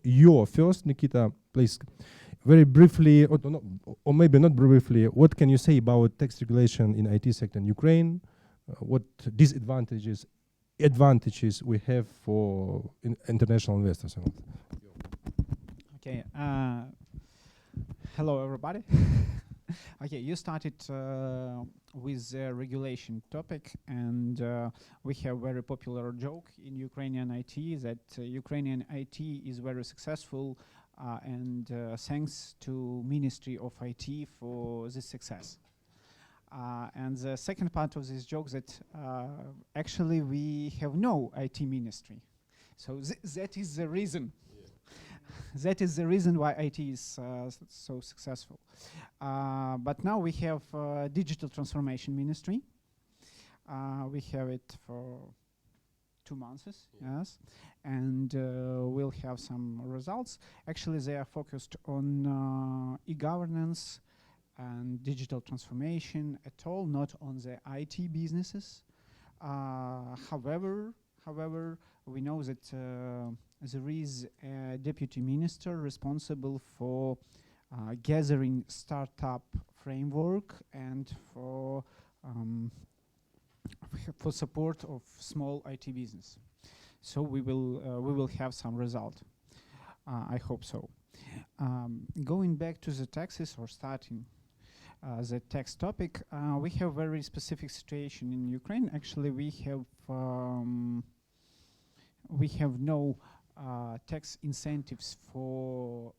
your first, Nikita, please, very briefly, or maybe not briefly, what can you say about tax regulation in IT sector in Ukraine? What disadvantages, advantages we have for international investors? Okay. Hello, everybody. Okay, you started with the regulation topic, and we have very popular joke in Ukrainian IT that Ukrainian IT is very successful, and thanks to Ministry of IT for this success. And the second part of this joke that actually we have no IT ministry, so that is the reason. That is the reason why IT is so successful. But now we have digital transformation ministry. We have it for 2 months, yes, and we'll have some results. Actually, they are focused on e-governance and digital transformation at all, not on the IT businesses. However, we know that there is a deputy minister responsible for gathering startup framework and for support of small IT business. So we will have some result. I hope so. Going back to the taxes, or starting the tax topic, we have very specific situation in Ukraine. Actually, we have no tax incentives for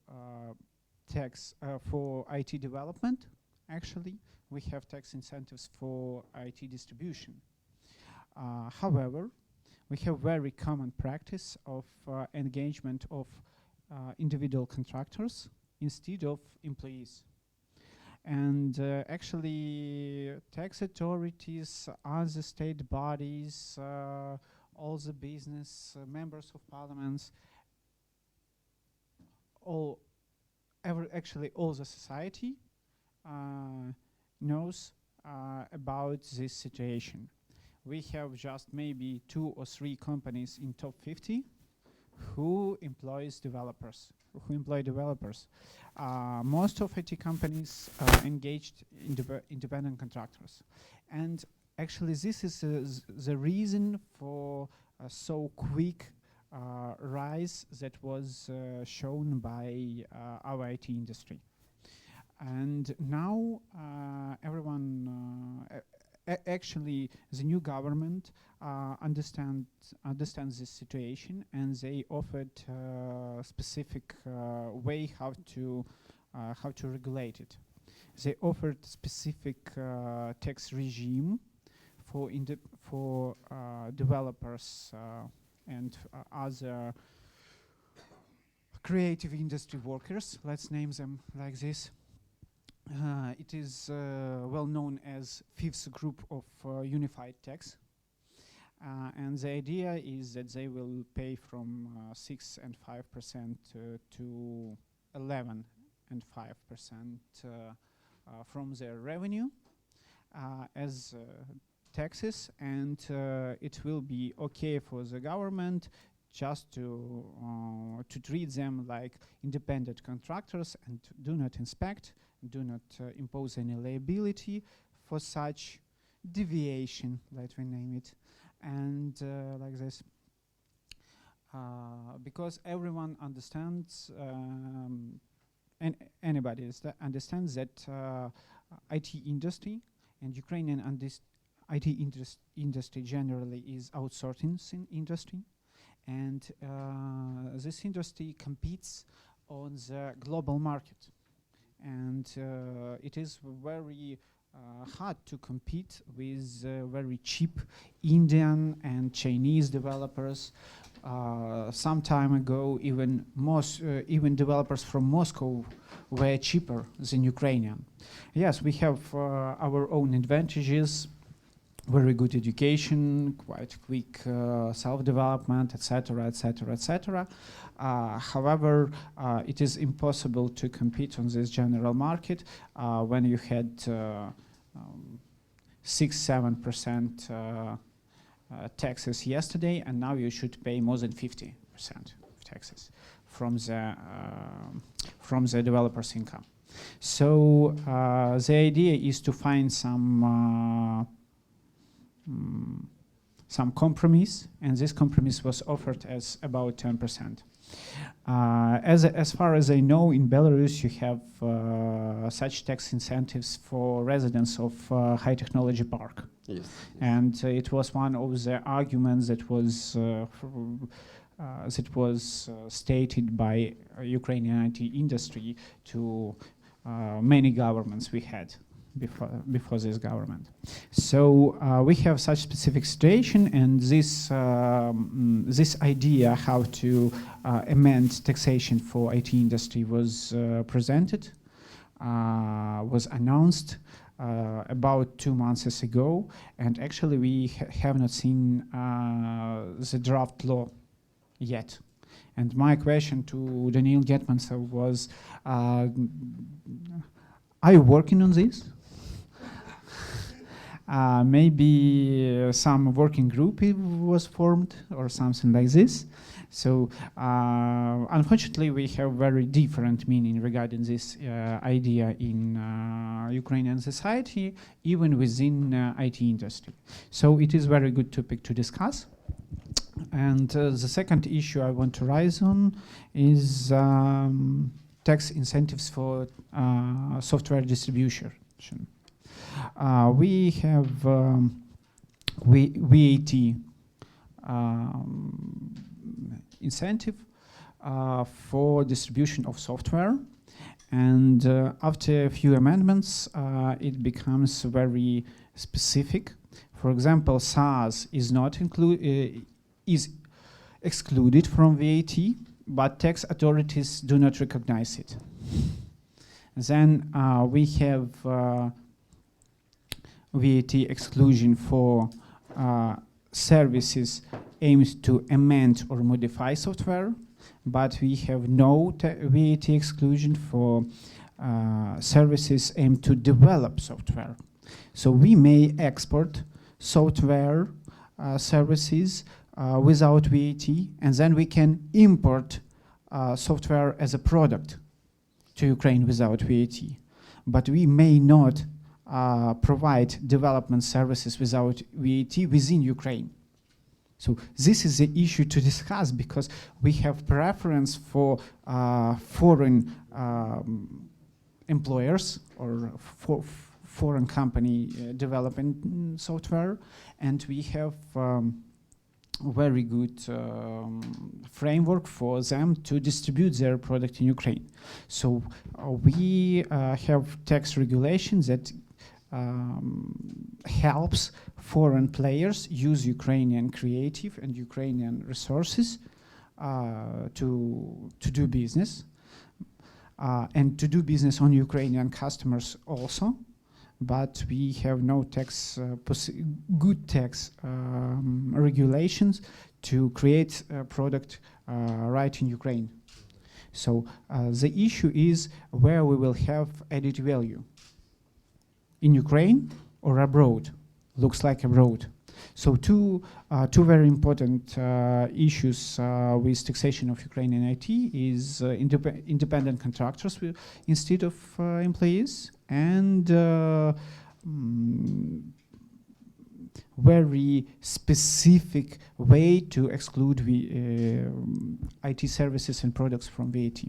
for IT development. Actually, we have tax incentives for IT distribution. However, we have very common practice of engagement of individual contractors instead of employees. And actually, tax authorities, other state bodies, all the business, members of parliaments, actually all the society knows about this situation. We have just maybe 2 or 3 companies in top 50 who employ developers. Most of IT companies are engaged in independent contractors, and actually, this is the reason for a so quick rise that was shown by our IT industry. And now everyone, actually, the new government understands this situation, and they offered a specific way how to regulate it. They offered specific tax regime for developers and other creative industry workers. Let's name them like this. It is well known as fifth group of unified tax. And the idea is that they will pay from 6 and 5% to 11 and 5% from their revenue as taxes, and it will be okay for the government just to treat them like independent contractors and do not inspect, do not impose any liability for such deviation, let me name it, and like this. Because everyone understands, and anybody understands that IT industry and Ukrainian IT industry generally is outsourcing industry, and this industry competes on the global market, and it is very hard to compete with very cheap Indian and Chinese developers. Some time ago, even developers from Moscow were cheaper than Ukrainian. Yes, we have our own advantages. Very good education, quite quick self-development, etc., etc., etc. However, it is impossible to compete on this general market when you had 6-7% taxes yesterday, and now you should pay more than 50% of taxes from the developer's income. So the idea is to find some compromise, and this compromise was offered as about 10%. As far as I know, in Belarus you have such tax incentives for residents of high technology park. Yes. And it was one of the arguments that was stated by Ukrainian IT industry to many governments we had before this government. So we have such specific situation, and this idea how to amend taxation for IT industry was presented, was announced about 2 months ago, and actually we have not seen the draft law yet. And my question to Daniil Getmantsev was, are you working on this? Maybe some working group was formed or something like this. So unfortunately, we have very different meaning regarding this idea in Ukrainian society, even within IT industry. So it is very good topic to discuss. And the second issue I want to raise on is tax incentives for software distribution. We have VAT incentive for distribution of software, and after a few amendments it becomes very specific. For example, SaaS is not is excluded from VAT, but tax authorities do not recognize it. Then we have VAT exclusion for services aimed to amend or modify software, but we have no VAT exclusion for services aimed to develop software. So we may export software services without VAT, and then we can import software as a product to Ukraine without VAT. But we may not provide development services without VAT within Ukraine. So this is the issue to discuss, because we have preference for foreign employers or for foreign company developing software, and we have very good framework for them to distribute their product in Ukraine. So we have tax regulations that helps foreign players use Ukrainian creative and Ukrainian resources to do business and to do business on Ukrainian customers also. But we have no tax, good tax regulations to create a product right in Ukraine. So the issue is where we will have added value. In Ukraine or abroad? Looks like abroad. So two very important issues with taxation of Ukrainian IT is independent contractors instead of employees, and very specific way to exclude IT services and products from VAT.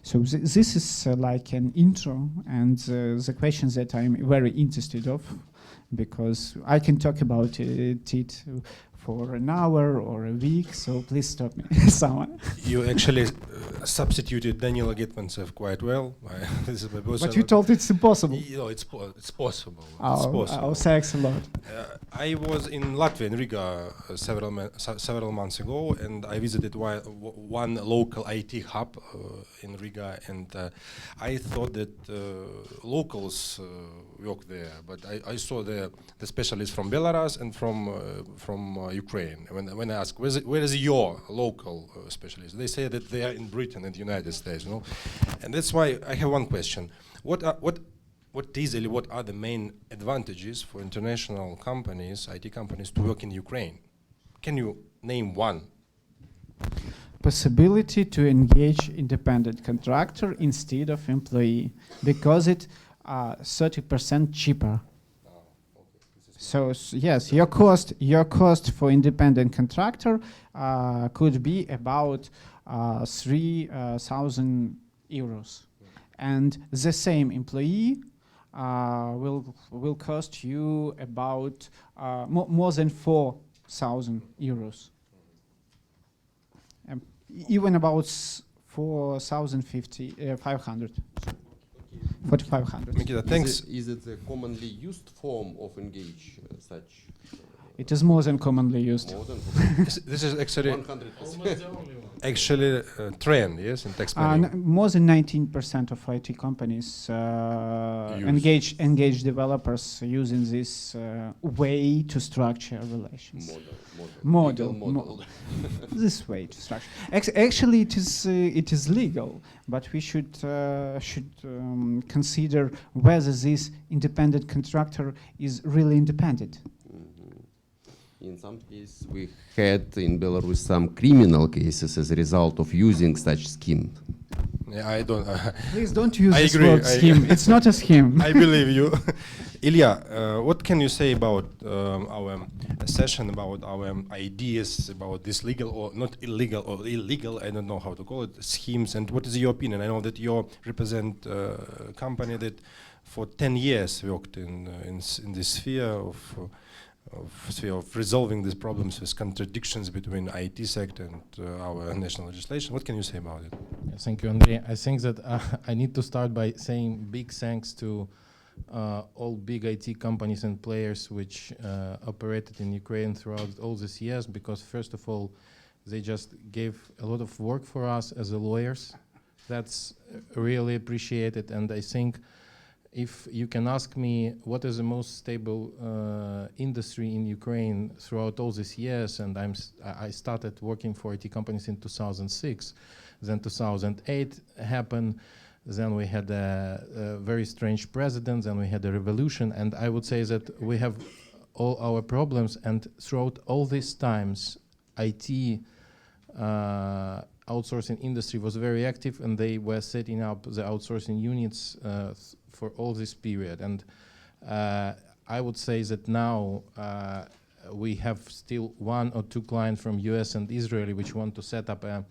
So this is like an intro, and the questions that I'm very interested of, because I can talk about it for an hour or a week, so please stop me, someone. You actually substituted Daniil Getmantsev quite well. But you told it's impossible. You know, it's possible. Oh, thanks a lot. I was in Latvia, in Riga, several months ago, and I visited one local IT hub in Riga, and I thought that locals work there, but I saw the specialists from Belarus and from Ukraine. When I asked, where is your local specialist, they say that they are in Britain and the United States, you know, and that's why I have one question: what are the main advantages for international companies, IT companies, to work in Ukraine? Can you name one? possibility to engage independent contractor instead of employee because it 30% cheaper. So yes, your cost for independent contractor could be about 3,000 euros, and the same employee will cost you about more than 4,000 euros. Even about 4,500. 4,500. Nikita, thanks. Is it a commonly used form of engage such? It is more than commonly used. More than This is actually 100%. trend, yes, in text planning. More than 19% of IT companies engage developers using this way to structure relations. Model. This way to structure. Actually, it is legal, but we should consider whether this independent contractor is really independent. In some cases, we had in Belarus some criminal cases as a result of using such scheme. Yeah, I don't. Please don't use I this agree, word scheme. It's not a scheme. I believe you. Ilya, what can you say about our session, about our ideas about this legal or not illegal or illegal, I don't know how to call it, schemes, and what is your opinion? I know that you represent a company that for 10 years worked in this sphere of resolving these problems with contradictions between IT sector and our national legislation. What can you say about it? Thank you, Andrei. I think that I need to start by saying big thanks to all big IT companies and players which operated in Ukraine throughout all these years, because first of all, they just gave a lot of work for us as lawyers. That's really appreciated, and I think if you can ask me what is the most stable industry in Ukraine throughout all these years, and I started working for IT companies in 2006, then 2008 happened, then we had a very strange president, then we had a revolution, and I would say that we have all our problems, and throughout all these times, IT outsourcing industry was very active, and they were setting up the outsourcing units for all this period. And I would say that now we have still 1 or 2 clients from US and Israel which want to set up an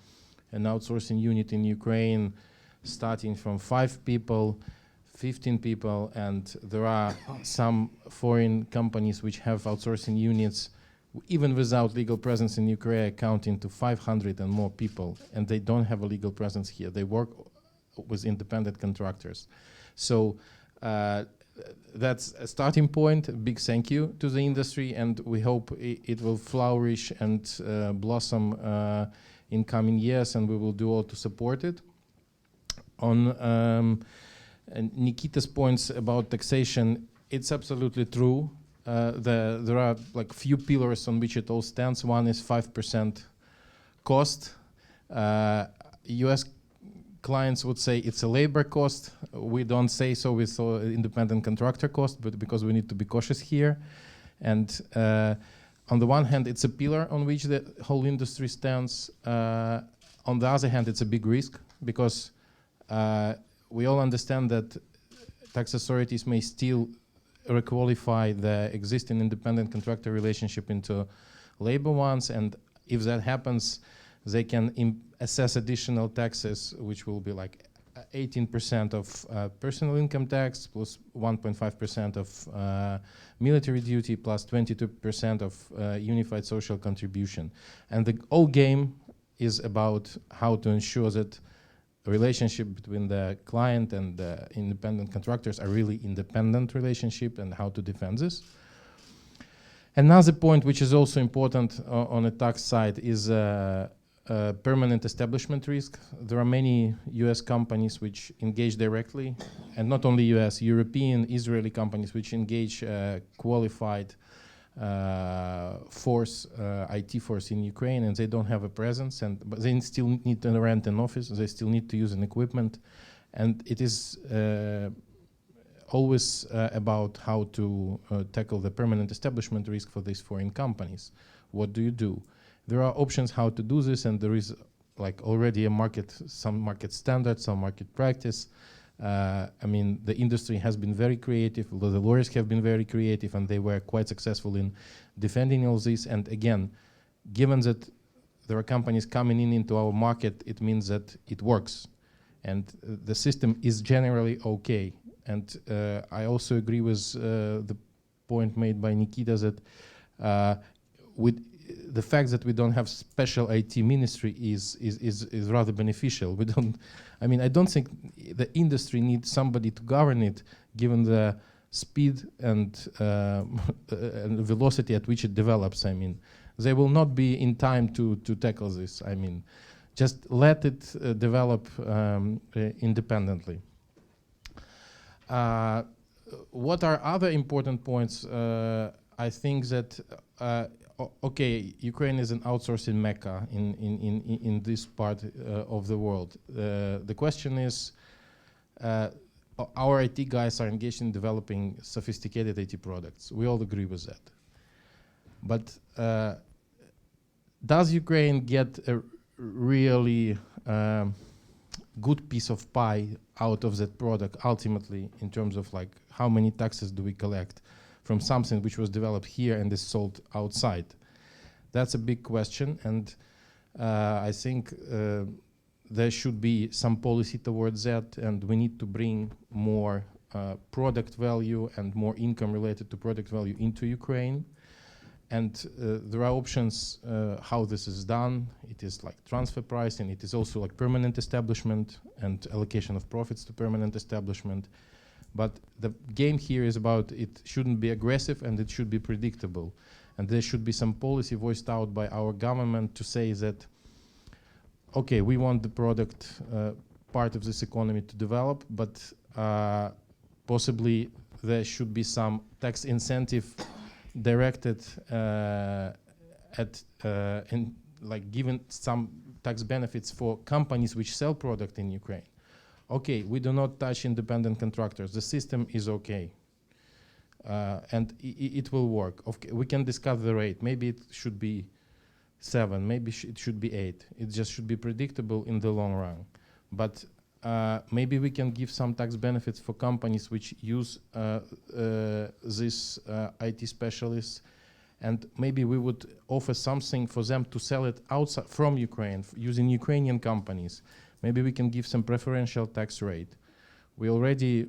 outsourcing unit in Ukraine, starting from 5 people, 15 people, and there are some foreign companies which have outsourcing units even without legal presence in Ukraine, accounting to 500 and more people, and they don't have a legal presence here. They work with independent contractors. So that's a starting point. A big thank you to the industry, and we hope it will flourish and blossom in coming years, and we will do all to support it. On Nikita's points about taxation, it's absolutely true. There are like few pillars on which it all stands. One is 5% cost. US clients would say it's a labor cost. We don't say so with independent contractor cost, but because we need to be cautious here. And on the one hand, it's a pillar on which the whole industry stands. On the other hand, it's a big risk, because we all understand that tax authorities may still requalify the existing independent contractor relationship into labor ones, and if that happens, they can assess additional taxes, which will be like 18% of personal income tax, plus 1.5% of military duty, plus 22% of unified social contribution. And the whole game is about how to ensure that the relationship between the client and the independent contractors are really independent relationship, and how to defend this. Another point which is also important on the tax side is permanent establishment risk. There are many US companies which engage directly, and not only US, European, Israeli companies which engage qualified force, IT force in Ukraine, and they don't have a presence, but they still need to rent an office, they still need to use an equipment, and it is always about how to tackle the permanent establishment risk for these foreign companies. What do you do? There are options how to do this, and there is like already some market standard, some market practice. I mean, the industry has been very creative, the lawyers have been very creative, and they were quite successful in defending all this. And again, given that there are companies coming into our market, it means that it works. And the system is generally okay. And I also agree with the point made by Nikita that with the fact that we don't have special IT ministry is rather beneficial. We don't, I mean, I don't think the industry needs somebody to govern it, given the speed and the velocity at which it develops. I mean, they will not be in time to tackle this. I mean, just let it develop independently. What are other important points? I think that okay, Ukraine is an outsourcing mecca in this part of the world. The question is, our IT guys are engaged in developing sophisticated IT products. We all agree with that. But does Ukraine get a really good piece of pie out of that product ultimately, in terms of like how many taxes do we collect from something which was developed here and is sold outside? That's a big question, and I think there should be some policy towards that, and we need to bring more product value and more income related to product value into Ukraine. And there are options how this is done. It is like transfer pricing. It is also like permanent establishment and allocation of profits to permanent establishment. But the game here is about it shouldn't be aggressive and it should be predictable. And there should be some policy voiced out by our government to say that, okay, we want the product part of this economy to develop, but possibly there should be some tax incentive directed at like giving some tax benefits for companies which sell product in Ukraine. Okay, we do not touch independent contractors. The system is okay, and it will work. Okay, we can discuss the rate. Maybe it should be 7. Maybe it should be 8. It just should be predictable in the long run. But maybe we can give some tax benefits for companies which use these IT specialists, and maybe we would offer something for them to sell it outside from Ukraine using Ukrainian companies. Maybe we can give some preferential tax rate. We already,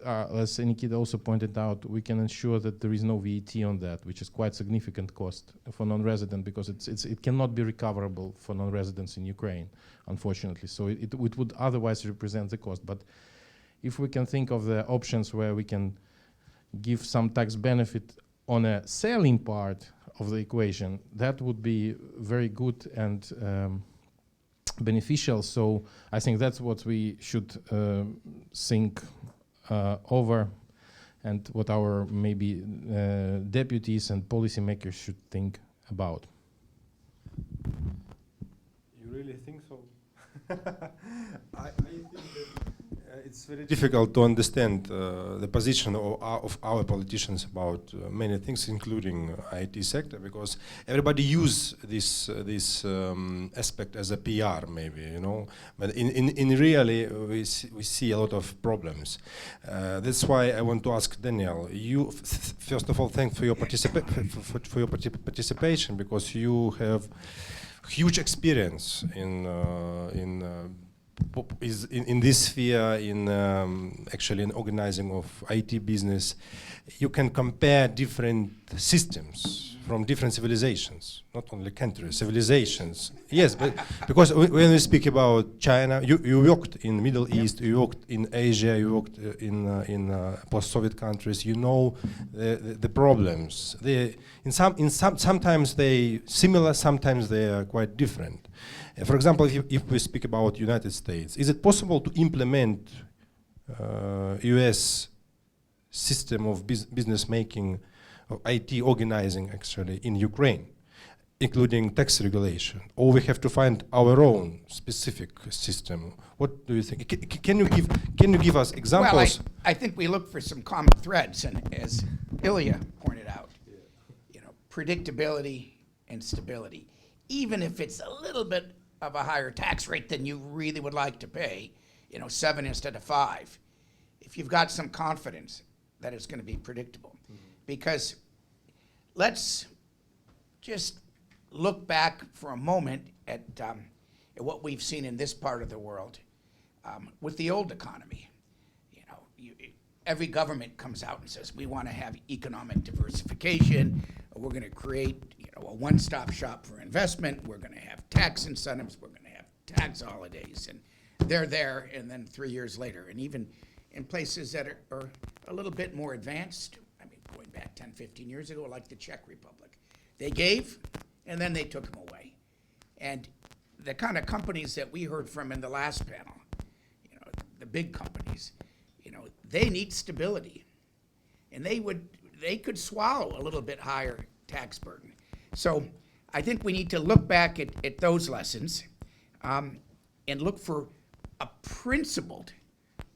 as Nikita also pointed out, we can ensure that there is no VAT on that, which is quite significant cost for non-resident, because it cannot be recoverable for non-residents in Ukraine, unfortunately. So it would otherwise represent the cost. But if we can think of the options where we can give some tax benefit on a selling part of the equation, that would be very good and beneficial. So I think that's what we should think over, and what our maybe deputies and policymakers should think about. You really think so? I think that it's very difficult to understand the position of our politicians about many things, including IT sector, because everybody use this aspect as a PR, maybe, you know. But in really, we see a lot of problems. That's why I want to ask Daniel. You first of all, thanks for your participation, because you have huge experience in this sphere, actually in organizing of IT business. You can compare different systems from different civilizations, not only countries, civilizations. Yes, but because when we speak about China, you worked in Middle East, you worked in Asia, you worked in post-Soviet countries. You know the problems. Sometimes they similar, sometimes they are quite different. For example, if we speak about United States, is it possible to implement US system of business making, of IT organizing actually in Ukraine, including tax regulation, or we have to find our own specific system? What do you think? Can you give us examples? Well, I think we look for some common threads, and as Ilya pointed out, you know, predictability and stability. Even if it's a little bit of a higher tax rate than you really would like to pay, 7 instead of 5, if you've got some confidence that it's going to be predictable. Because let's just look back for a moment at what we've seen in this part of the world with the old economy. Every government comes out and says, we want to have economic diversification, we're going to create a one-stop shop for investment, we're going to have tax incentives, we're going to have tax holidays, and they're there, and then 3 years later, and even in places that are a little bit more advanced, I mean, going back 10, 15 years ago, like the Czech Republic, they gave, and then they took them away. And the kind of companies that we heard from in the last panel, the big companies, they need stability, and they could swallow a little bit higher tax burden. So I think we need to look back at those lessons and look for a principled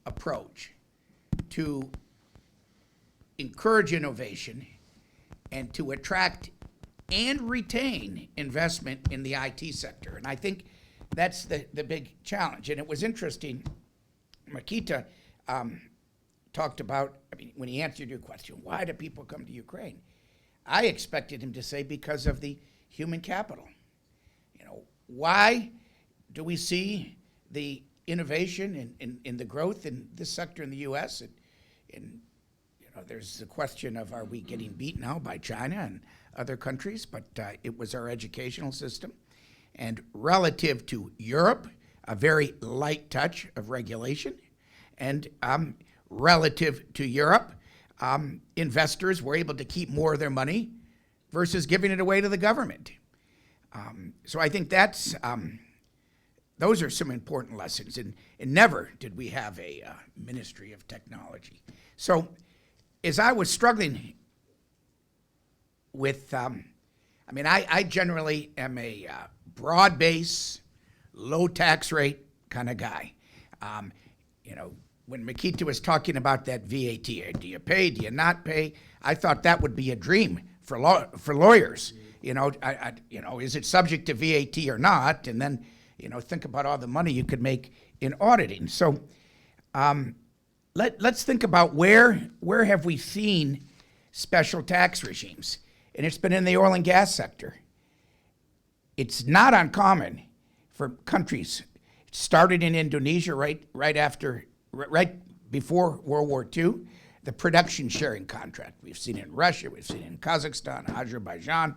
approach to encourage innovation and to attract and retain investment in the IT sector. And I think that's the big challenge. And it was interesting, Makita talked about, when he answered your question, why do people come to Ukraine? I expected him to say because of the human capital. Why do we see the innovation in the growth in this sector in the U.S.? And there's the question of, are we getting beat now by China and other countries? But it was our educational system. And relative to Europe, a very light touch of regulation. And relative to Europe, investors were able to keep more of their money versus giving it away to the government. So I think those are some important lessons. And never did we have a Ministry of Technology. So as I was struggling with, I generally am a broad base, low tax rate kind of guy. When Makita was talking about that VAT, do you pay, do you not pay? I thought that would be a dream for lawyers. Is it subject to VAT or not? And then, think about all the money you could make in auditing. So let's think about where have we seen special tax regimes? And it's been in the oil and gas sector. It's not uncommon for countries. It started in Indonesia right before World War II, the production sharing contract. We've seen it in Russia, we've seen it in Kazakhstan, Azerbaijan,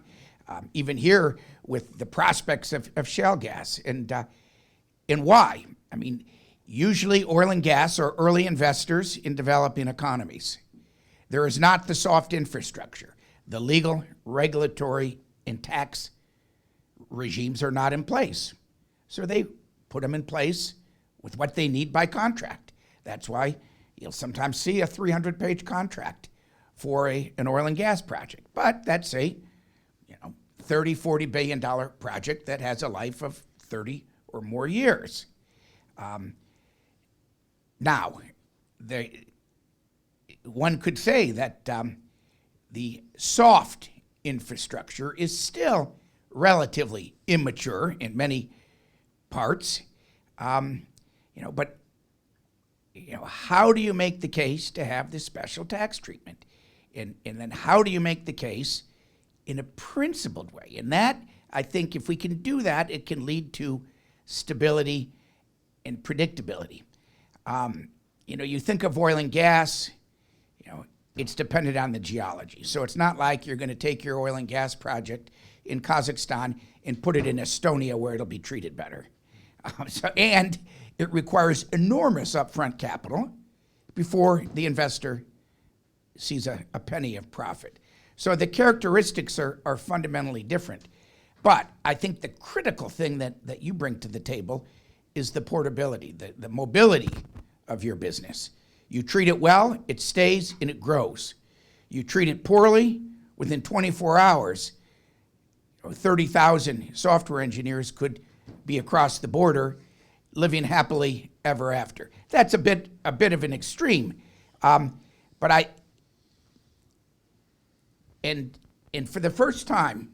even here with the prospects of shale gas. And why? Usually oil and gas are early investors in developing economies. There is not the soft infrastructure. The legal, regulatory, and tax regimes are not in place. So they put them in place with what they need by contract. That's why you'll sometimes see a 300-page contract for an oil and gas project. But that's a $30, $40 billion project that has a life of 30 or more years. Now, one could say that the soft infrastructure is still relatively immature in many parts, but how do you make the case to have this special tax treatment? And then how do you make the case in a principled way? And that, I think, if we can do that, it can lead to stability and predictability. You think of oil and gas, it's dependent on the geology. So it's not like you're going to take your oil and gas project in Kazakhstan and put it in Estonia where it'll be treated better. And it requires enormous upfront capital before the investor sees a penny of profit. So the characteristics are fundamentally different. But I think the critical thing that you bring to the table is the portability, the mobility of your business. You treat it well, it stays and it grows. You treat it poorly, within 24 hours, 30,000 software engineers could be across the border living happily ever after. That's a bit of an extreme. But for the first time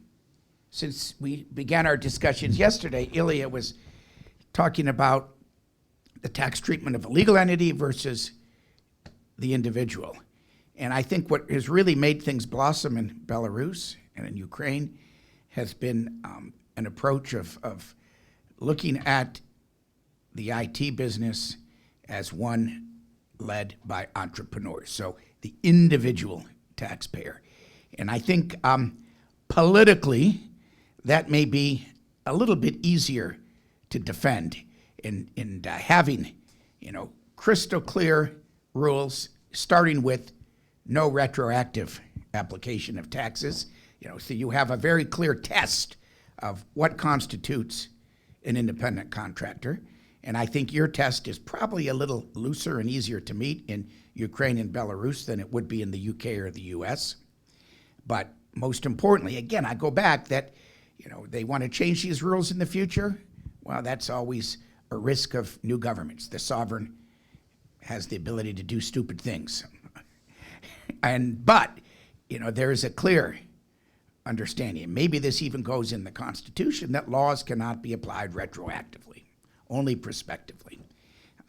since we began our discussions yesterday, Ilya was talking about the tax treatment of a legal entity versus the individual. And I think what has really made things blossom in Belarus and in Ukraine has been an approach of looking at the IT business as one led by entrepreneurs, so the individual taxpayer. And I think politically, that may be a little bit easier to defend in having, crystal clear rules, starting with no retroactive application of taxes. So you have a very clear test of what constitutes an independent contractor. And I think your test is probably a little looser and easier to meet in Ukraine and Belarus than it would be in the UK or the US. But most importantly, again, I go back that, they want to change these rules in the future. Well, that's always a risk of new governments. The sovereign has the ability to do stupid things. But there is a clear understanding. Maybe this even goes in the Constitution that laws cannot be applied retroactively, only prospectively.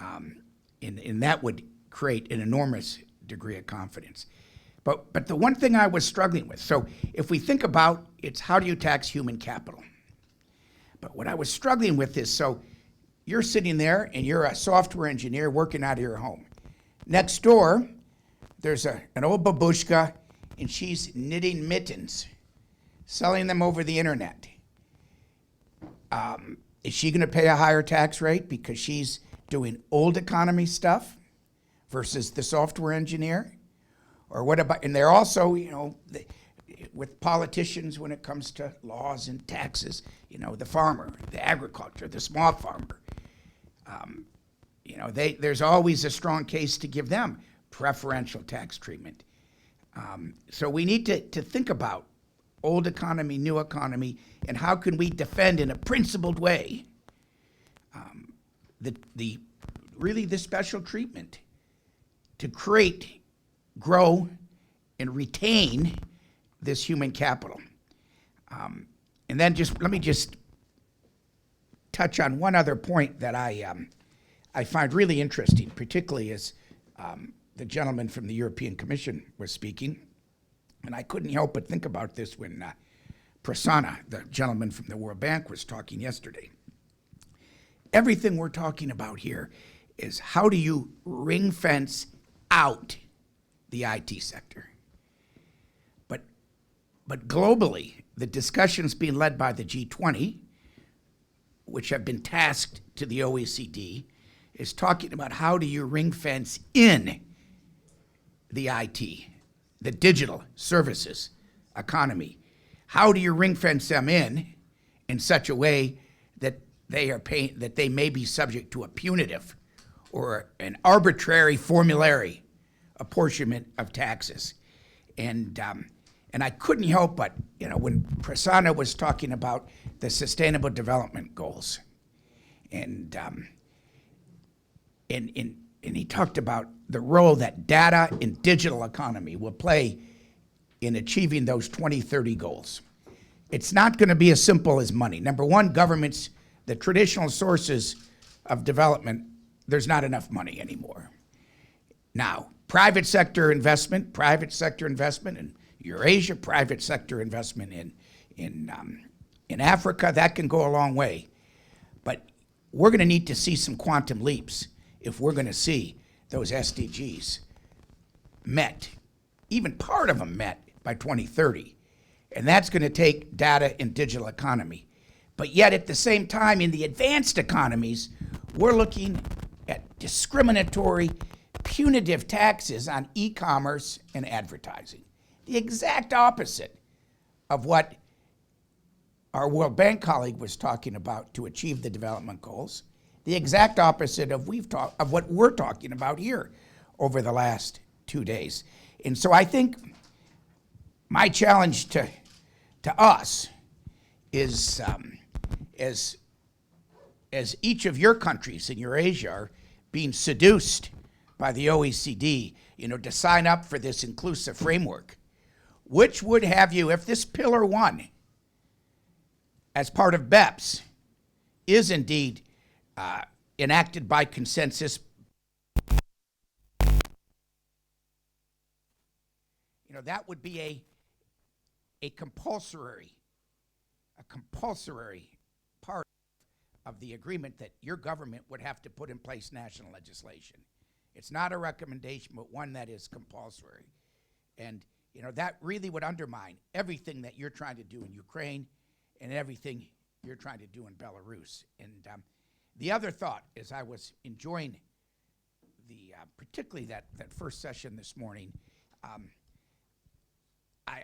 And that would create an enormous degree of confidence. But the one thing I was struggling with, so if we think about it's how do you tax human capital? But what I was struggling with is, so you're sitting there and you're a software engineer working out of your home. Next door, there's an old babushka and she's knitting mittens, selling them over the internet. Is she going to pay a higher tax rate because she's doing old economy stuff versus the software engineer? Or what about, and they're also, with politicians when it comes to laws and taxes, the farmer, the agriculture, the small farmer, there's always a strong case to give them preferential tax treatment. So we need to think about old economy, new economy, and how can we defend in a principled way the special treatment to create, grow, and retain this human capital. And then let me just touch on one other point that I find really interesting, particularly as the gentleman from the European Commission was speaking. And I couldn't help but think about this when Prasanna, the gentleman from the World Bank, was talking yesterday. Everything we're talking about here is how do you ring fence out the IT sector? But globally, the discussions being led by the G20, which have been tasked to the OECD, is talking about how do you ring fence in the IT, the digital services economy. How do you ring fence them in such a way that that they may be subject to a punitive or an arbitrary formulary apportionment of taxes? And I couldn't help but, when Prasanna was talking about the Sustainable Development Goals, and he talked about the role that data and digital economy will play in achieving those 2030 goals. It's not going to be as simple as money. Number one, governments, the traditional sources of development, there's not enough money anymore. Now, private sector investment in Eurasia, private sector investment in Africa, that can go a long way. But we're going to need to see some quantum leaps if we're going to see those SDGs met, even part of them met by 2030. And that's going to take data and digital economy. But yet at the same time, in the advanced economies, we're looking at discriminatory, punitive taxes on e-commerce and advertising. The exact opposite of what our World Bank colleague was talking about to achieve the development goals. The exact opposite of what we're talking about here over the last 2 days. And so I think my challenge to us is, as each of your countries in Eurasia are being seduced by the OECD, to sign up for this inclusive framework, which would have you, if this Pillar 1, as part of BEPS, is indeed enacted by consensus. You know, that would be a compulsory part of the agreement that your government would have to put in place national legislation. It's not a recommendation, but one that is compulsory. And, you know, that really would undermine everything that you're trying to do in Ukraine and everything you're trying to do in Belarus. And the other thought is I was enjoying particularly that first session this morning.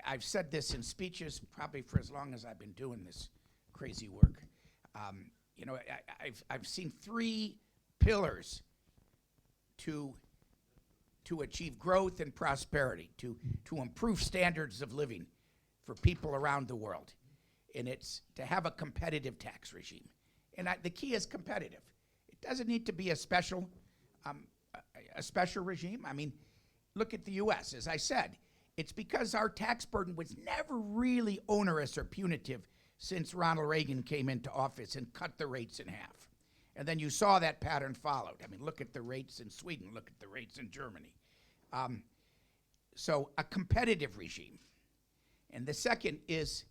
I've said this in speeches probably for as long as I've been doing this crazy work. You know, I've seen 3 pillars to achieve growth and prosperity, to improve standards of living for people around the world. And it's to have a competitive tax regime. And the key is competitive. It doesn't need to be a special regime. I mean, look at the US. As I said, it's because our tax burden was never really onerous or punitive since Ronald Reagan came into office and cut the rates in half. And then you saw that pattern followed. I mean, look at the rates in Sweden, look at the rates in Germany. So a competitive regime. And the second is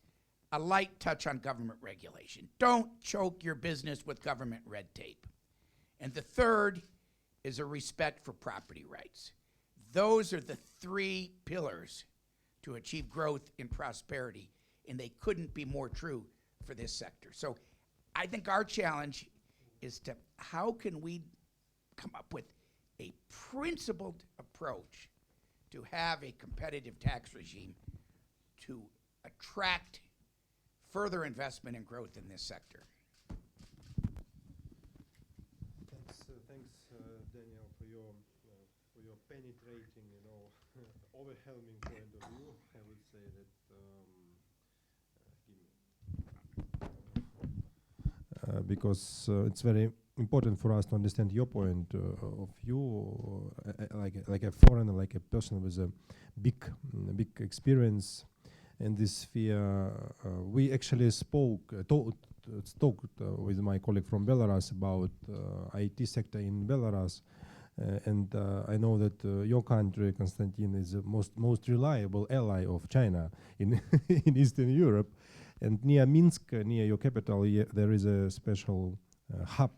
a light touch on government regulation. Don't choke your business with government red tape. And the third is a respect for property rights. Those are the 3 pillars to achieve growth and prosperity, and they couldn't be more true for this sector. So I think our challenge is to how can we come up with a principled approach to have a competitive tax regime to attract further investment and growth in this sector. Thanks, Daniel, for your penetrating, you know, overwhelming point of view. I would say that because it's very important for us to understand your point of view, like a foreigner, like a person with a big experience in this sphere. We actually talked with my colleague from Belarus about IT sector in Belarus, and I know that your country, Konstantin, is the most reliable ally of China in in Eastern Europe. And near Minsk, near your capital, there is a special hub,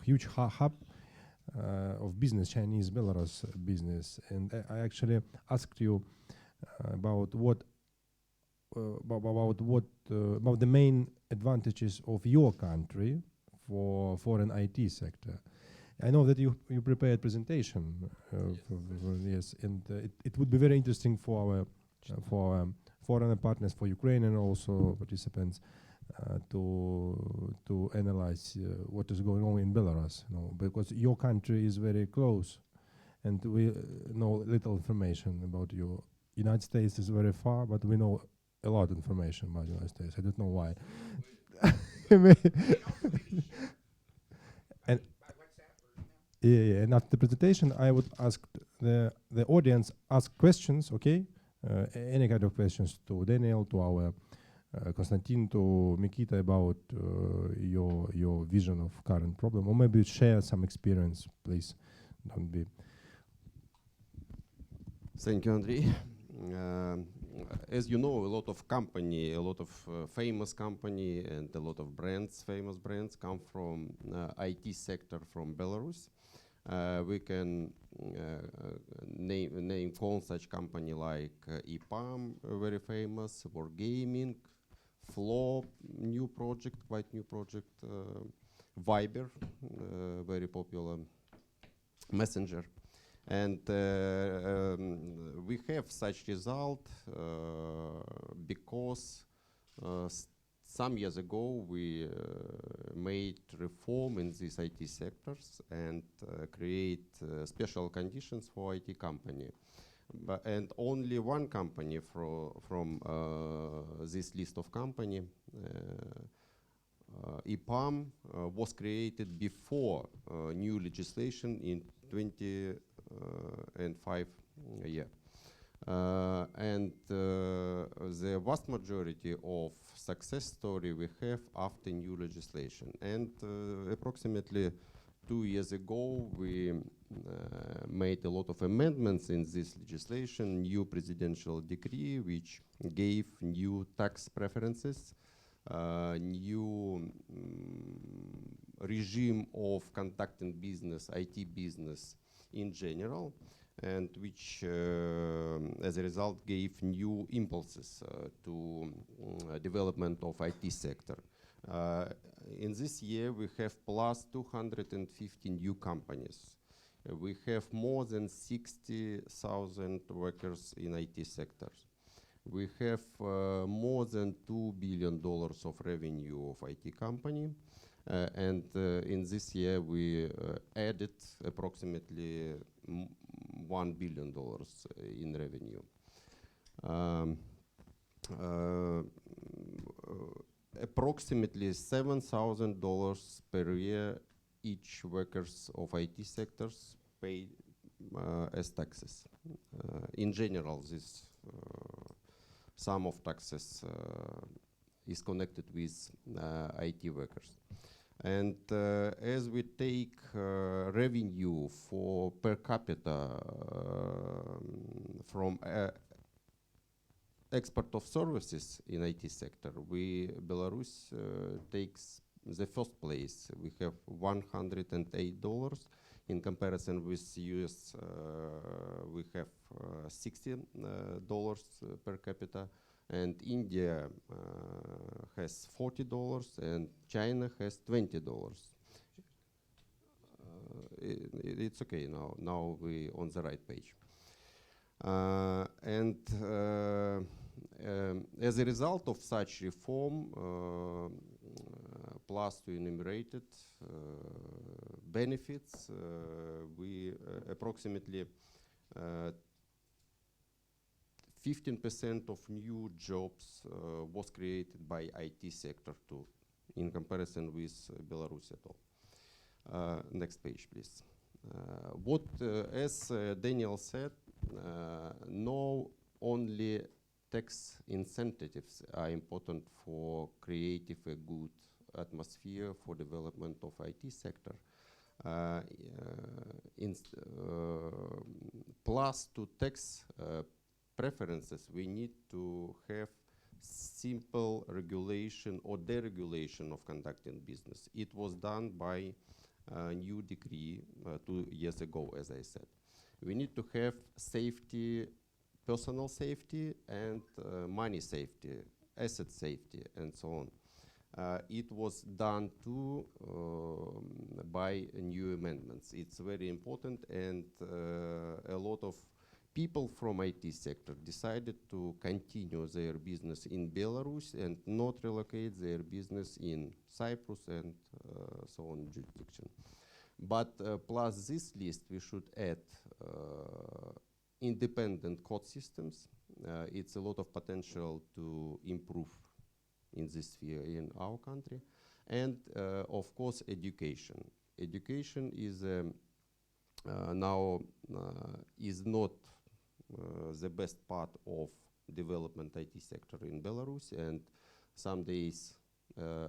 huge hub of business, Chinese Belarus business. And I actually asked you about about the main advantages of your country for foreign IT sector. I know that you prepared presentation yes, and it would be very interesting for our foreign partners, for Ukraine and also participants to analyze what is going on in Belarus, you know, because your country is very close, and we know little information about you. United States is very far, but we know a lot of information about the United States. I don't know why. And yeah, and after the presentation, I would ask the audience ask questions, okay? Any kind of questions to Daniel, to our Konstantin, to Mikita about your vision of current problem, or maybe share some experience, please. Don't be. Thank you, Andrei. As you know, a lot of famous company and a lot of famous brands come from IT sector from Belarus. We can call such company like EPAM, very famous, for gaming, Flow, quite new project, Viber, very popular messenger. And we have such result because some years ago we made reform in these IT sectors and create special conditions for IT company. And only one company from this list of company, EPAM, was created before new legislation in 2005 year. And the vast majority of success story we have after new legislation. And approximately 2 years ago, we made a lot of amendments in this legislation, new presidential decree, which gave new tax preferences, new regime of conducting business, IT business in general, and which, as a result, gave new impulses to development of IT sector. In this year, we have plus 250 new companies. We have more than 60,000 workers in IT sectors. We have more than $2 billion of revenue of IT company. And in this year, we added approximately $1 billion in revenue. Approximately $7,000 per year each workers of IT sectors pay as taxes. In general, this sum of taxes is connected with IT workers. And as we take revenue for per capita from export of services in IT sector, Belarus takes the first place. We have $108. In comparison with US, we have $60 per capita. And India has $40 and China has $20. It's okay now. Now we on the right page. As a result of such reform, plus to enumerated benefits, we approximately 15% of new jobs was created by IT sector too, in comparison with Belarus at all. Next page, please. As Daniel said, no only tax incentives are important for creative a good atmosphere for development of IT sector. Plus to tax preferences, we need to have simple regulation or deregulation of conducting business. It was done by a new decree 2 years ago, as I said. We need to have safety, personal safety and money safety, asset safety, and so on. It was done too by new amendments. It's very important, and a lot of people from IT sector decided to continue their business in Belarus and not relocate their business in Cyprus and so on jurisdiction. But plus this list, we should add independent court systems. It's a lot of potential to improve in this sphere in our country. And of course, education. Education is now is not the best part of development IT sector in Belarus. And some days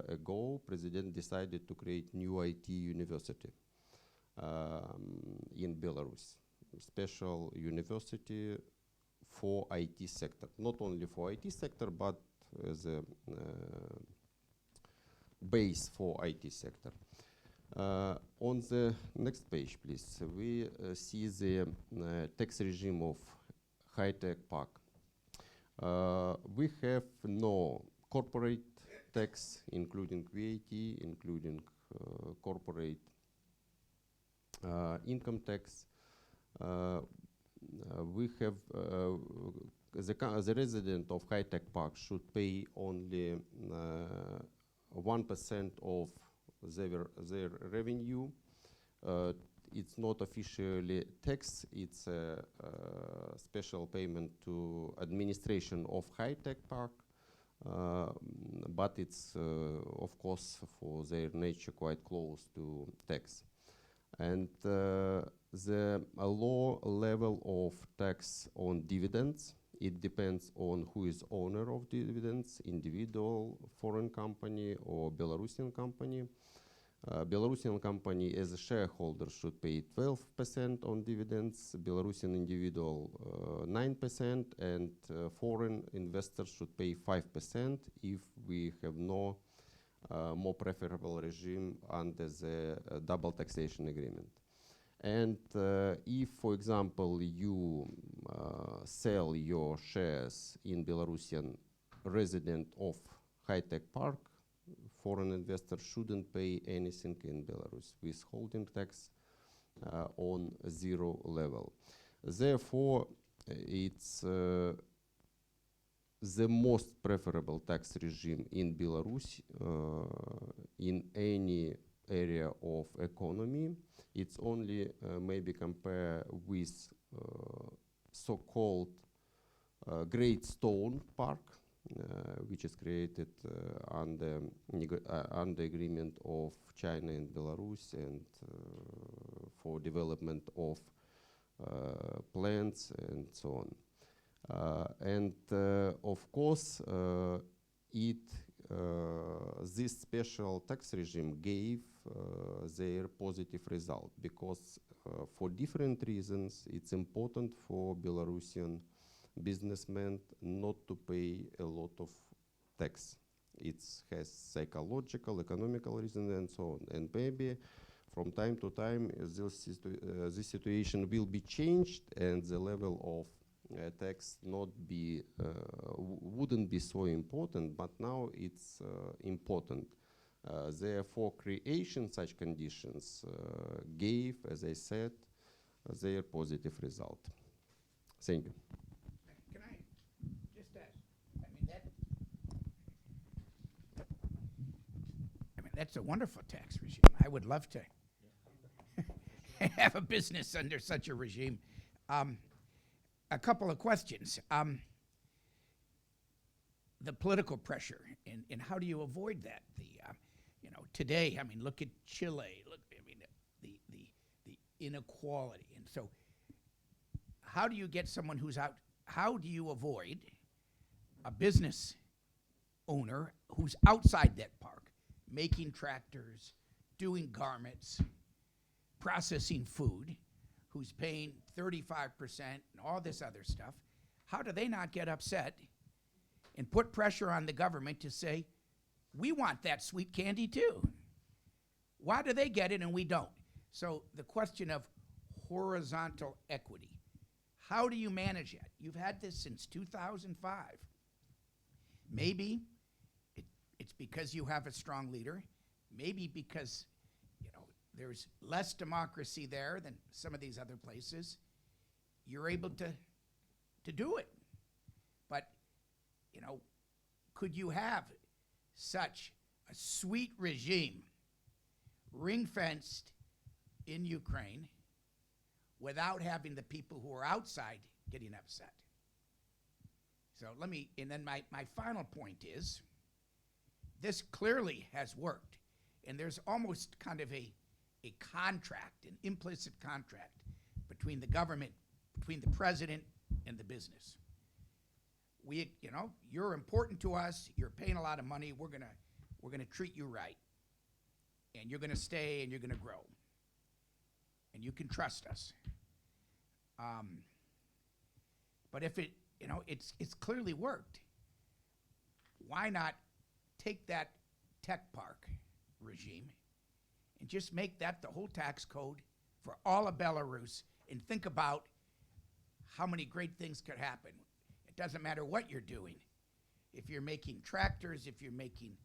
ago, President decided to create new IT university in Belarus, special university for IT sector, not only for IT sector, but as a base for IT sector. On the next page, please, we see the tax regime of high-tech park. We have no corporate tax, including VAT, including corporate income tax. We have the resident of high-tech park should pay only 1% of their revenue. It's not officially tax, it's a special payment to administration of high-tech park, but it's of course for their nature quite close to tax. And the low level of tax on dividends. It depends on who is owner of dividends, individual, foreign company, or Belarusian company. Belarusian company as a shareholder should pay 12% on dividends, Belarusian individual 9%, and foreign investors should pay 5% if we have no more preferable regime under the double taxation agreement. And if, for example, you sell your shares in Belarusian resident of high-tech park, foreign investors shouldn't pay anything in Belarus, withholding tax on zero level. Therefore, it's the most preferable tax regime in Belarus in any area of economy. It's only maybe compare with so-called Great Stone Park, which is created under agreement of China and Belarus and for development of plants and so on. And of course, this special tax regime gave their positive result because for different reasons it's important for Belarusian businessmen not to pay a lot of tax. It has psychological, economical reasons and so on. And maybe from time to time this situation will be changed and the level of tax wouldn't be so important, but now it's important. Therefore, creation such conditions gave, as I said, their positive result. Thank you. Can I just ask? That's a wonderful tax regime. I would love to have a business under such a regime. A couple of questions. The political pressure, and how do you avoid that? Today, look at Chile. Look, the inequality, and so how do you get someone who's out? How do you avoid a business owner who's outside that park, making tractors, doing garments, processing food, who's paying 35% and all this other stuff? How do they not get upset and put pressure on the government to say, we want that sweet candy too? Why do they get it and we don't? So the question of horizontal equity, how do you manage it? You've had this since 2005. Maybe it's because you have a strong leader, maybe because there's less democracy there than some of these other places. You're able to do it. But, could you have such a sweet regime ring-fenced in Ukraine without having the people who are outside getting upset? So and then my final point is, this clearly has worked. And there's almost kind of a contract, an implicit contract between the government, between the president and the business. You're important to us. You're paying a lot of money. We're gonna treat you right, and you're gonna stay and you're gonna grow, and you can trust us. But if it's clearly worked, why not take that tech park regime and just make that the whole tax code for all of Belarus and think about how many great things could happen? It doesn't matter what you're doing. If you're making tractors, if you're making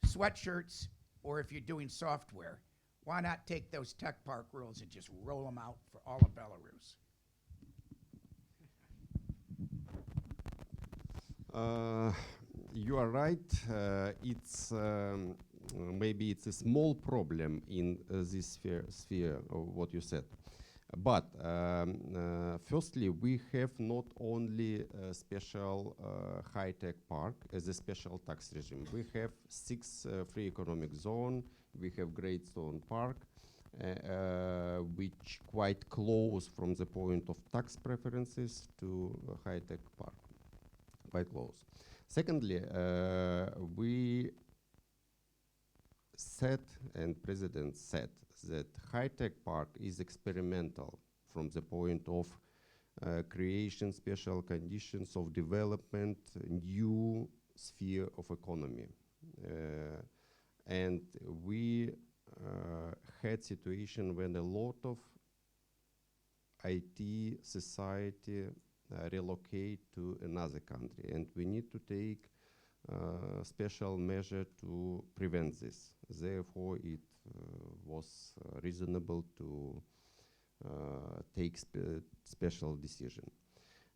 sweatshirts, or if you're doing software, why not take those tech park rules and just roll them out for all of Belarus? You are right. Maybe it's a small problem in this sphere of what you said. But firstly, we have not only a special high-tech park as a special tax regime. We have 6 free economic zone. We have Great Stone Park. which quite close from the point of tax preferences to a high-tech park, quite close. Secondly, we said, and President said, that high-tech park is experimental from the point of creation special conditions of development, new sphere of economy. And we had situation when a lot of IT society relocate to another country, and we need to take special measure to prevent this. Therefore, it was reasonable to take special decision.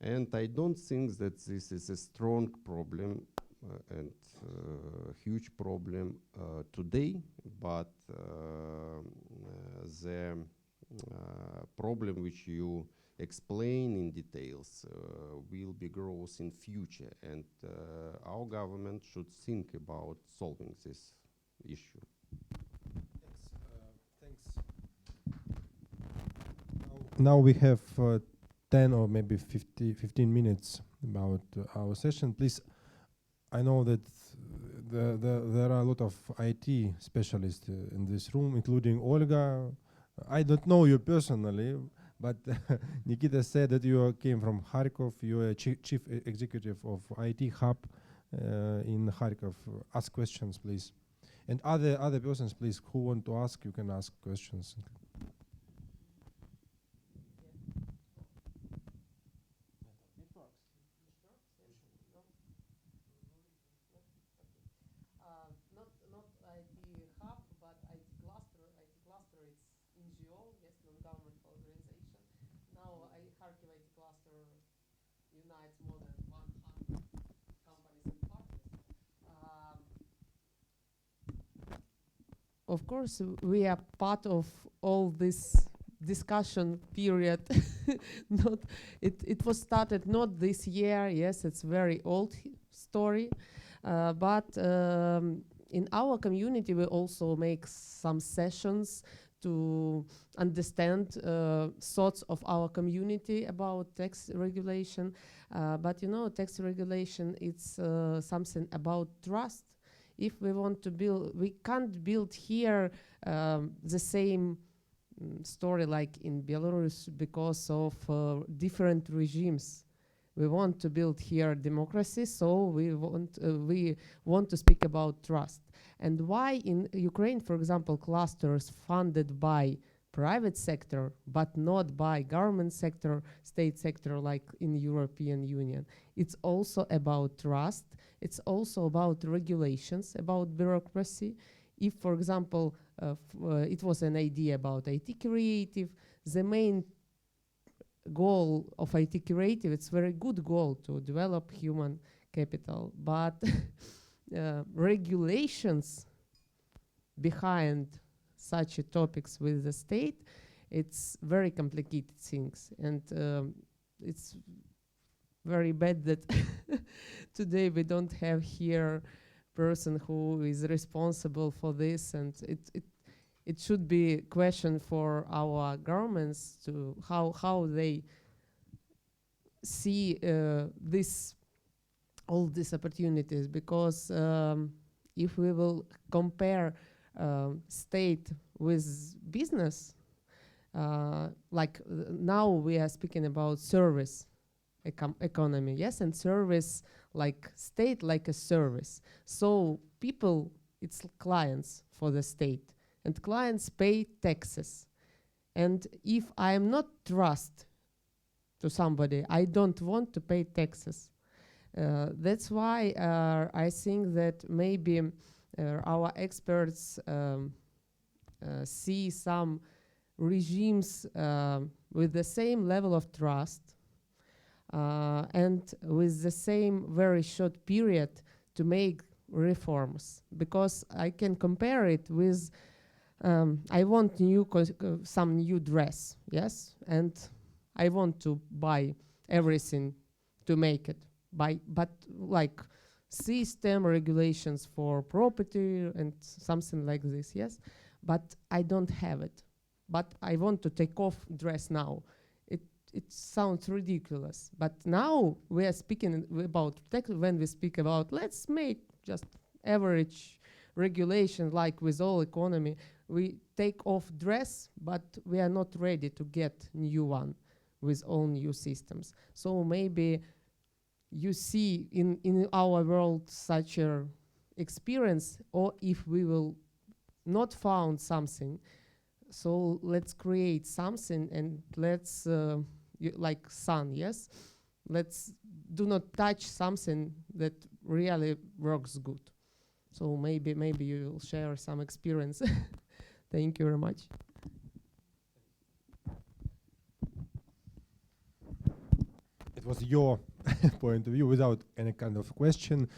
And I don't think that this is a strong problem and huge problem today, but the problem which you explain in details will be growth in future, and our government should think about solving this issue. Thanks. Now we have 10 or maybe 15 minutes about our session. Please, I know that there are a lot of IT specialists in this room, including Olga. I don't know you personally, but Nikita said that you came from Kharkov. You are chief executive of IT hub in Kharkov. Ask questions, please. And other persons, please, who want to ask, you can ask questions. Not IT hub, but IT cluster. IT cluster, it's NGO, yes, non-governmental organization. Now, Kharkiv IT cluster unites more than 100 companies and partners. Of course, we are part of all this discussion period. It was started not this year. Yes, it's very old story, but in our community we also make some sessions to understand thoughts of our community about tax regulation. But you know, tax regulation, it's something about trust. If we want to build, we can't build here the same story like in Belarus because of different regimes. We want to build here democracy, so we want to speak about trust. And why in Ukraine, for example, clusters funded by private sector, but not by government sector, state sector, like in European Union. It's also about trust. It's also about regulations, about bureaucracy. If, for example, it was an idea about IT creative, the main goal of IT creative, it's very good goal to develop human capital, but regulations behind such topics with the state, it's very complicated things, and it's very bad that today we don't have here person who is responsible for this, and it should be a question for our governments to how they see all these opportunities, because if we will compare state with business, like now we are speaking about service economy, yes, and service like state like a service. So people, it's clients for the state, and clients pay taxes. And if I am not trust to somebody, I don't want to pay taxes. That's why I think that maybe our experts see some regimes with the same level of trust and with the same very short period to make reforms. Because I can compare it with I want some new dress, yes, and I want to buy everything to make it. But like system regulations for property and something like this, yes, but I don't have it. but I want to take off dress now. It sounds ridiculous, but now we are speaking about when we speak about let's make just average regulation like with all economy. We take off dress, but we are not ready to get new one with all new systems. So maybe you see in our world such a experience, or if we will not found something, so let's create something and let's like sun, yes? Let's do not touch something that really works good. So maybe you will share some experience. Thank you very much. It was your point of view without any kind of question.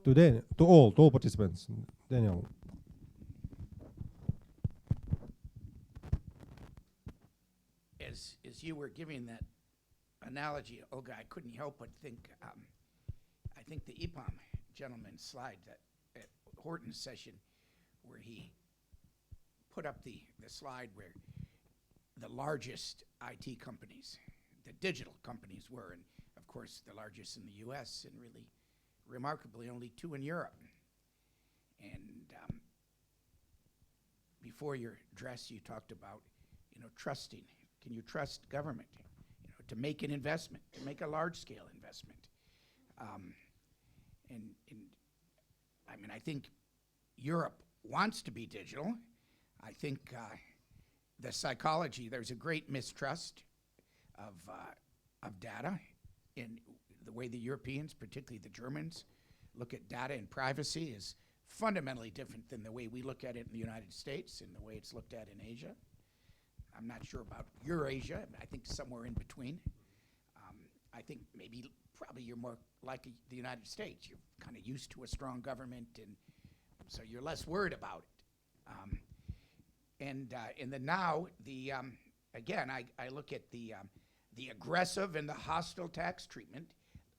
To all participants. Daniel. As you were giving that analogy, Olga, I couldn't help but think, I think the EPOM gentleman's slide that at Horton's session where he put up the slide where the largest IT companies, the digital companies were, and of course the largest in the US and really remarkably only 2 in Europe. And before your address you talked about, trusting. Can you trust government, to make an investment, to make a large-scale investment? And I mean, I think Europe wants to be digital. I think the psychology, there's a great mistrust of data in the way the Europeans, particularly the Germans, look at data and privacy is fundamentally different than the way we look at it in the United States and the way it's looked at in Asia. I'm not sure about Eurasia. I think somewhere in between. I think probably you're more like the United States. You're kind of used to a strong government, and so you're less worried about it. And then now, again, I look at the aggressive and the hostile tax treatment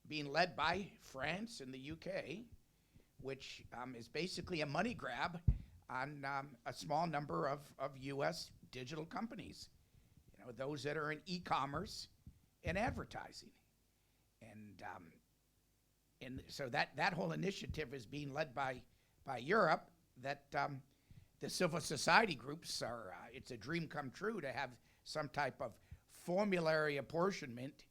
being led by France and the UK, which is basically a money grab on a small number of US digital companies, those that are in e-commerce and advertising. And so that whole initiative is being led by Europe, that the civil society groups are, it's a dream come true to have some type of formulary apportionment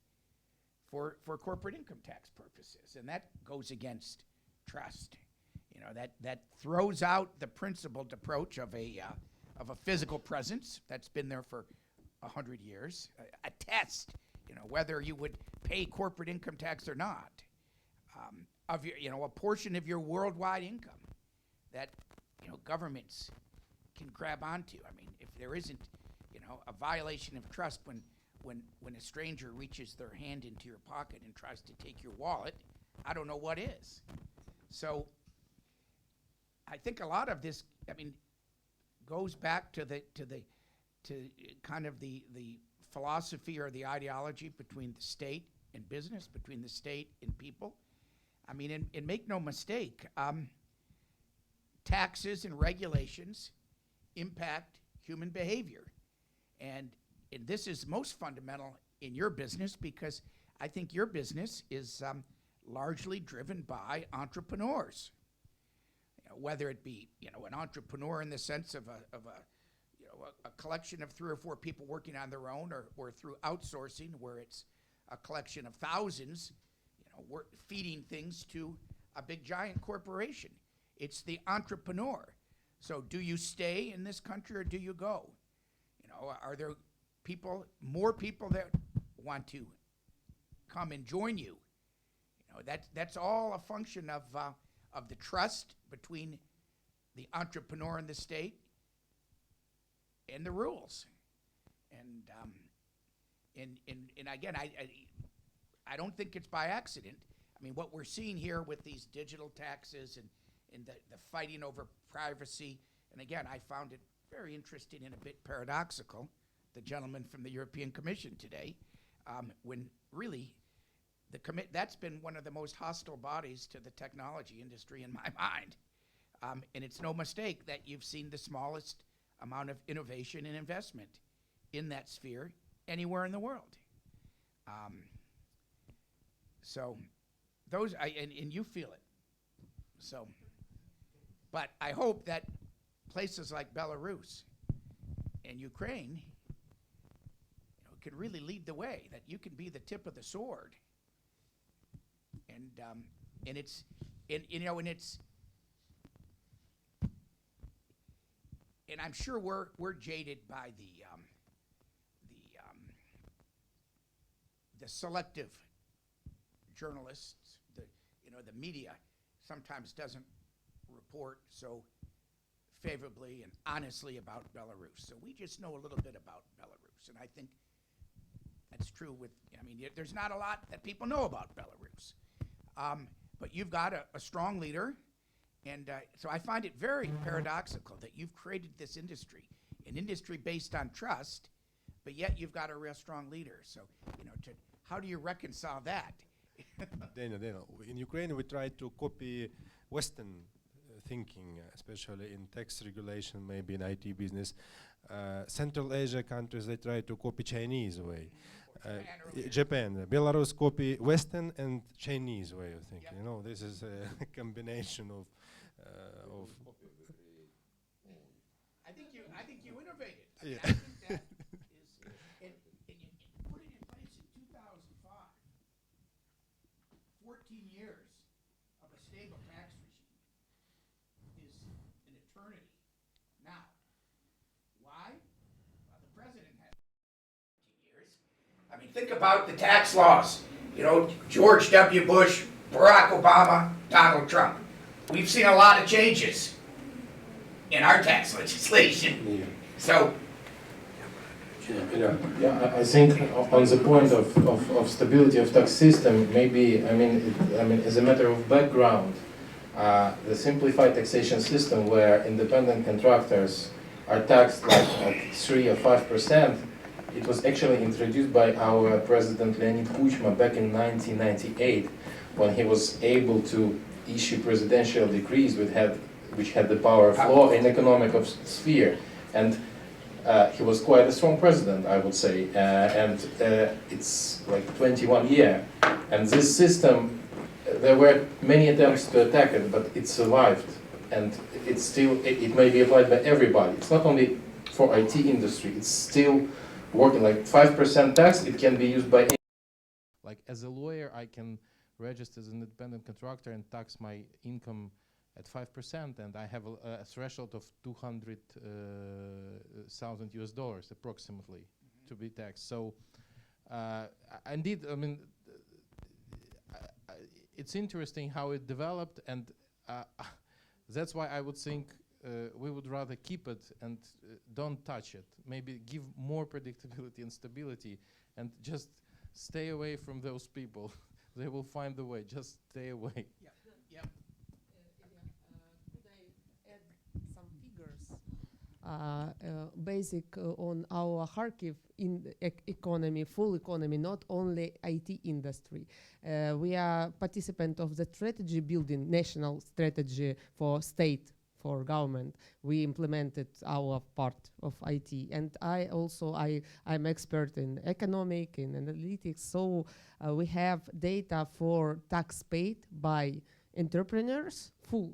for corporate income tax purposes. And that goes against trust. That throws out the principled approach of a physical presence that's been there for 100 years, a test, whether you would pay corporate income tax or not, of your, a portion of your worldwide income that, governments can grab onto. I mean, if there isn't, a violation of trust when a stranger reaches their hand into your pocket and tries to take your wallet, I don't know what is. So I think a lot of this, goes back to kind of the philosophy or the ideology between the state and business, between the state and people. And make no mistake, taxes and regulations impact human behavior. And this is most fundamental in your business, because I think your business is largely driven by entrepreneurs. Whether it be, an entrepreneur in the sense of a collection of 3 or 4 people working on their own, or through outsourcing, where it's a collection of thousands, feeding things to a big giant corporation. It's the entrepreneur. So do you stay in this country or do you go? Are there more people that want to come and join you? That's all a function of the trust between the entrepreneur and the state and the rules. And again, I don't think it's by accident. What we're seeing here with these digital taxes and the fighting over privacy, and again, I found it very interesting and a bit paradoxical, the gentleman from the European Commission today, when really that's been one of the most hostile bodies to the technology industry in my mind. And it's no mistake that you've seen the smallest amount of innovation and investment in that sphere anywhere in the world. So those, and you feel it. So, but I hope that places like Belarus and Ukraine, can really lead the way, that you can be the tip of the sword. And it's, and it's, and I'm sure we're jaded by the selective journalists, the media sometimes doesn't report so favorably and honestly about Belarus. So we just know a little bit about Belarus, and I think that's true with, there's not a lot that people know about Belarus. But you've got a strong leader, and so I find it very paradoxical that you've created this industry, an industry based on trust, but yet you've got a real strong leader. So, how do you reconcile that? Daniel, in Ukraine we try to copy Western thinking, especially in tax regulation, maybe in IT business. Central Asia countries, they try to copy Chinese way. Japan, Belarus copy Western and Chinese way of thinking. Yep. This is a combination of. I think you innovated. Yeah. I think that is, and you put it in place in 2005. 14 years of a stable tax regime is an eternity. Now, why? Well, the president had 14 years. Think about the tax laws. George W. Bush, Barack Obama, Donald Trump. We've seen a lot of changes in our tax legislation. Yeah. So, Yeah, I think on the point of stability of tax system, maybe, as a matter of background, the simplified taxation system where independent contractors are taxed like at 3 or 5%, it was actually introduced by our President Leonid Kuchma back in 1998, when he was able to issue presidential decrees which had the power of law in economic sphere. And he was quite a strong president, I would say, and it's like 21 years. And this system, there were many attempts to attack it, but it survived. And it's still, it may be applied by everybody. It's not only for IT industry, it's still working. Like 5% tax, it can be used by any. Like as a lawyer, I can register as an independent contractor and tax my income at 5%, and I have a threshold of $200,000 US approximately to be taxed. So, indeed, it's interesting how it developed, and that's why I would think we would rather keep it and don't touch it. Maybe give more predictability and stability, and just stay away from those people. They will find the way. Just stay away. yeah. Could I add some figures basic on our Kharkiv economy, full economy, not only IT industry. We are participant of the strategy building, national strategy for state, for government. We implemented our part of IT, and I'm expert in economic, in analytics, so we have data for tax paid by entrepreneurs, and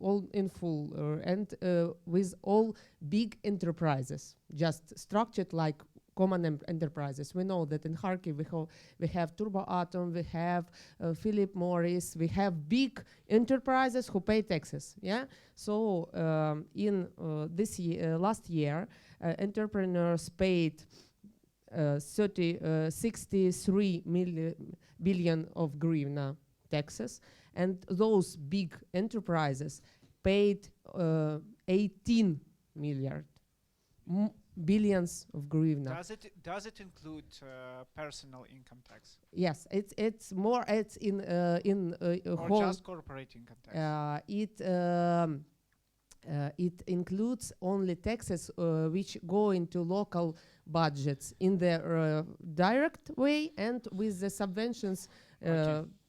with all big enterprises, just structured like common enterprises. We know that in Kharkiv we have Turboatom, we have Philip Morris, we have big enterprises who pay taxes. Yeah. So in this year, last year, entrepreneurs paid 63 billion of hryvnia taxes, and those big enterprises paid 18 billions of hryvnia. Does it include personal income tax? Yes, it's more. It's in or whole. Just corporate income tax. It includes only taxes which go into local budgets in the direct way, and with the subventions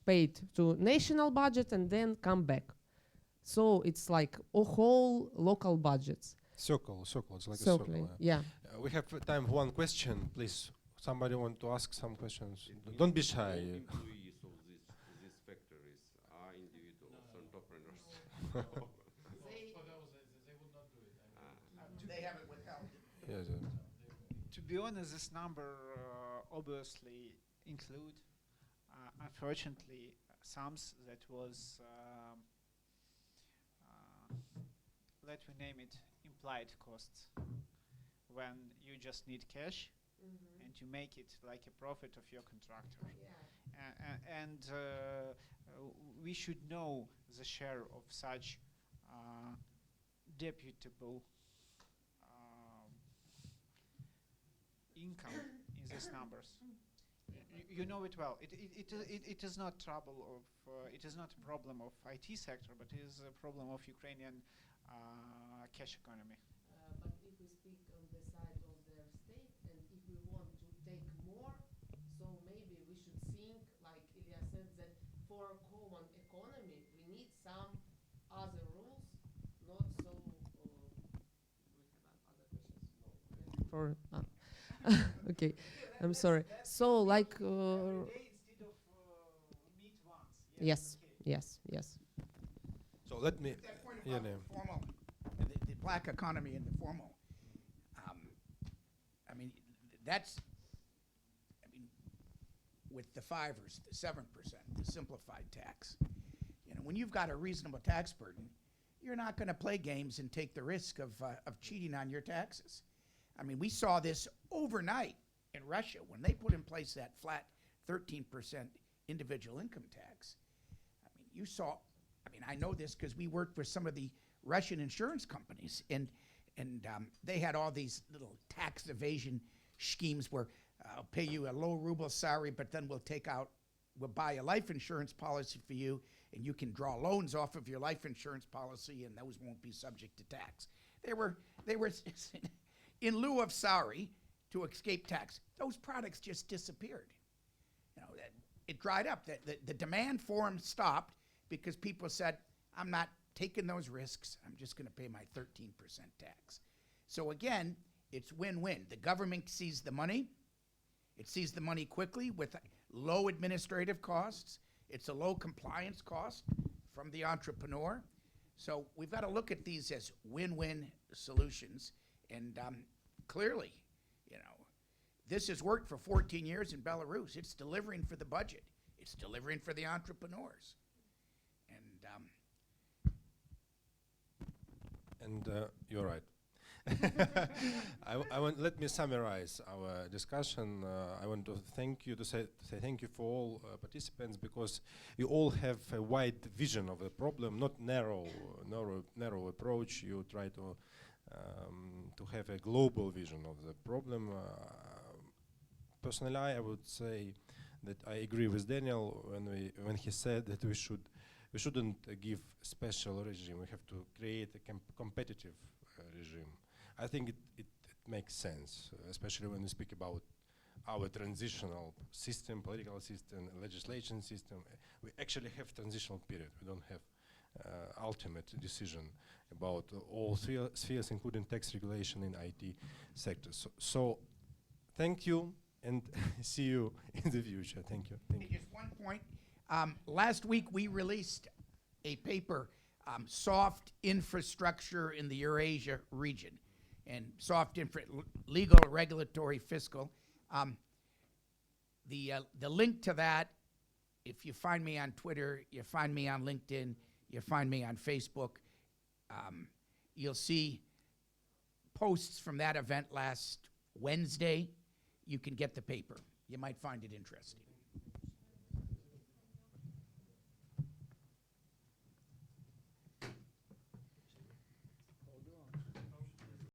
paid to national budget and then come back. So it's like a whole local budgets. Circle. It's like a Circle, circle. yeah. We have time for one question, please. Somebody want to ask some questions? Don't be shy. Employees of these factories are individuals, entrepreneurs. They haven't withheld. Yes. To be honest, this number obviously include, unfortunately, sums that was, let me name it, implied costs. When you just need cash and you make it like a profit of your contractor. We should know the share of such deputable income in these numbers. You know it well. It is not trouble of it is not a problem of IT sector, but it is a problem of Ukrainian cash economy. But if we speak on the side of their state, and if we want to take more, so maybe we should think, like Ilya said, that for a common economy, we need some other rules, not so. We have other questions. No. For okay, I'm sorry. So like. Instead of meet once. Yes. Okay. Yes. So let me. That point Yeah, about no. the formal, the black economy and the formal. I mean, that's. I mean, with the 5 or 7%, the simplified tax. You know, when you've got a reasonable tax burden, you're not going to play games and take the risk of cheating on your taxes. I mean, we saw this overnight in Russia when they put in place that flat 13% individual income tax. I mean, you saw. I mean, I know this because we worked with some of the Russian insurance companies, and they had all these little tax evasion schemes where I'll pay you a low ruble salary, but then we'll buy a life insurance policy for you, and you can draw loans off of your life insurance policy, and those won't be subject to tax. They were in lieu of salary to escape tax. Those products just disappeared. You know, it dried up. The demand for them stopped because people said, I'm not taking those risks. I'm just going to pay my 13% tax. So again, it's win-win. The government sees the money. It sees the money quickly with low administrative costs. It's a low compliance cost from the entrepreneur. So we've got to look at these as win-win solutions. And clearly, you know, this has worked for 14 years in Belarus. It's delivering for the budget. It's delivering for the entrepreneurs. And you're right. Let me summarize our discussion. I want to say thank you for all participants, because you all have a wide vision of the problem, not narrow approach. You try to have a global vision of the problem. Personally, I would say that I agree with Daniel when he said that we shouldn't give special regime. We have to create a competitive regime. I think it makes sense, especially when we speak about our transitional system, political system, legislation system. We actually have transitional period. We don't have ultimate decision about all spheres, including tax regulation in IT sector. So thank you, and see you in the future. Thank you. Thank you. Just one point. Last week we released a paper, Soft Infrastructure in the Eurasia Region, and soft legal, regulatory, fiscal. The link to that, if you find me on Twitter, you find me on LinkedIn, you find me on Facebook, you'll see posts from that event last Wednesday. You can get the paper. You might find it interesting.